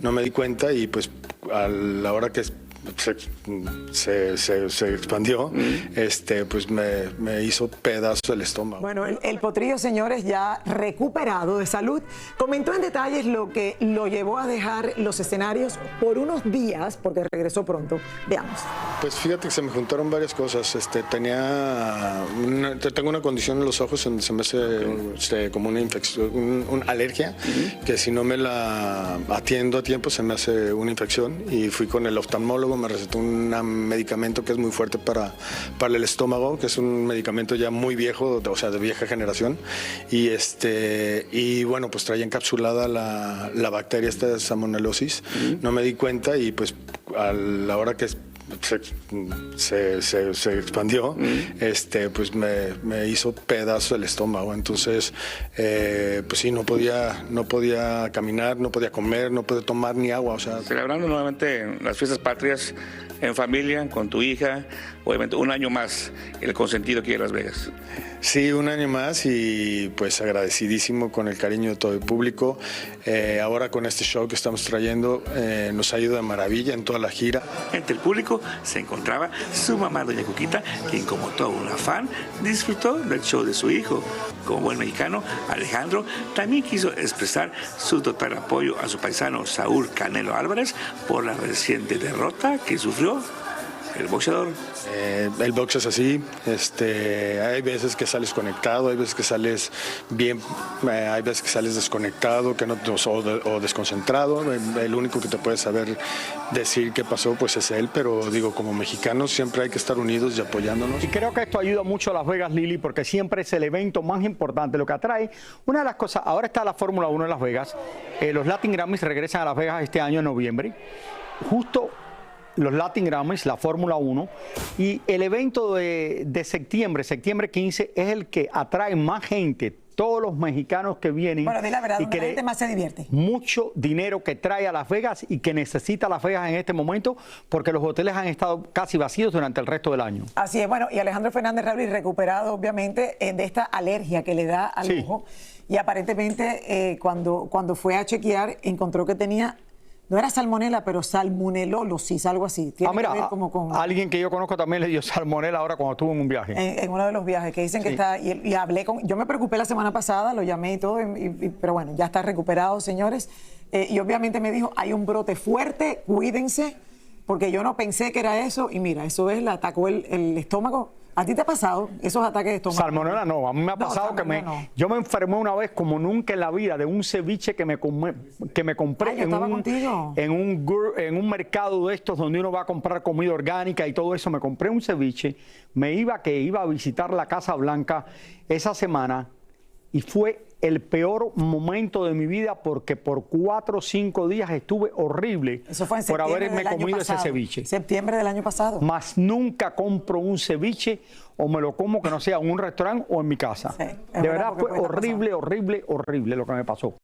no me di cuenta y pues a la hora que se expandió, pues me hizo pedazo el estómago. Bueno, el Potrillo, señores, ya recuperado de salud, comentó en detalles lo que lo llevó a dejar los escenarios por unos días, porque regresó pronto. Veamos. Pues fíjate que se me juntaron varias cosas. Tengo una condición en los ojos donde se me hace como una infección, una alergia, que si no me la atiendo a tiempo se me hace una infección, y fui con el oftalmólogo, me recetó un medicamento que es muy fuerte para el estómago, que es un medicamento ya muy viejo, o sea, de vieja generación, y bueno, pues traía encapsulada la bacteria esta de salmonelosis. No me di cuenta y pues a la hora que se expandió, pues me hizo pedazo el estómago. Entonces, pues sí, no podía caminar, no podía comer, no podía tomar ni agua. O sea, celebrando nuevamente las fiestas patrias en familia, con tu hija, obviamente un año más el consentido aquí en Las Vegas. Sí, un año más y pues agradecidísimo con el cariño de todo el público. Ahora con este show que estamos trayendo nos ha ido de maravilla en toda la gira. Entre el público se encontraba su mamá, doña Cuquita, quien como toda una fan disfrutó del show de su hijo. Como buen mexicano, Alejandro también quiso expresar su total apoyo a su paisano Saúl Canelo Álvarez por la reciente derrota que sufrió el boxeador. El box es así, hay veces que sales conectado, hay veces que sales bien, hay veces que sales desconectado, que no, o desconcentrado. El único que te puede saber decir qué pasó pues es él, pero digo, como mexicanos siempre hay que estar unidos y apoyándonos. Y creo que esto ayuda mucho a Las Vegas, Lili, porque siempre es el evento más importante, lo que atrae. Una de las cosas, ahora está la Fórmula 1 en Las Vegas, los Latin Grammys regresan a Las Vegas este año en noviembre, justo los Latin Grammys, la Fórmula 1, y el evento de septiembre 15, es el que atrae más gente, todos los mexicanos que vienen. Bueno, di la verdad, y donde que la gente más se divierte. Mucho dinero que trae a Las Vegas y que necesita Las Vegas en este momento, porque los hoteles han estado casi vacíos durante el resto del año. Así es, bueno, y Alejandro Fernández Raúl recuperado, obviamente, de esta alergia que le da al ojo, y aparentemente cuando fue a chequear encontró que tenía... No era salmonela, pero salmonellosis, algo así. Tiene mira, que ver como con... alguien que yo conozco también le dio salmonela ahora cuando estuvo en un viaje. En uno de los viajes, que dicen que está... Y hablé con... Yo me preocupé la semana pasada, lo llamé y todo, pero bueno, ya está recuperado, señores. Y obviamente me dijo, hay un brote fuerte, cuídense, porque yo no pensé que era eso. Y mira, eso es, le atacó el estómago. ¿A ti te ha pasado esos ataques de estómago? Salmonela no, a mí me ha pasado que yo me enfermé una vez como nunca en la vida de un ceviche que me compré en un mercado de estos donde uno va a comprar comida orgánica y todo eso. Me compré un ceviche, iba a visitar la Casa Blanca esa semana y fue el peor momento de mi vida porque por 4 o 5 días estuve horrible. Eso fue en por haberme comido ese ceviche. Septiembre del año pasado. Más nunca compro un ceviche o me lo como que no sea en un restaurante o en mi casa. Sí, de verdad fue horrible lo que me pasó.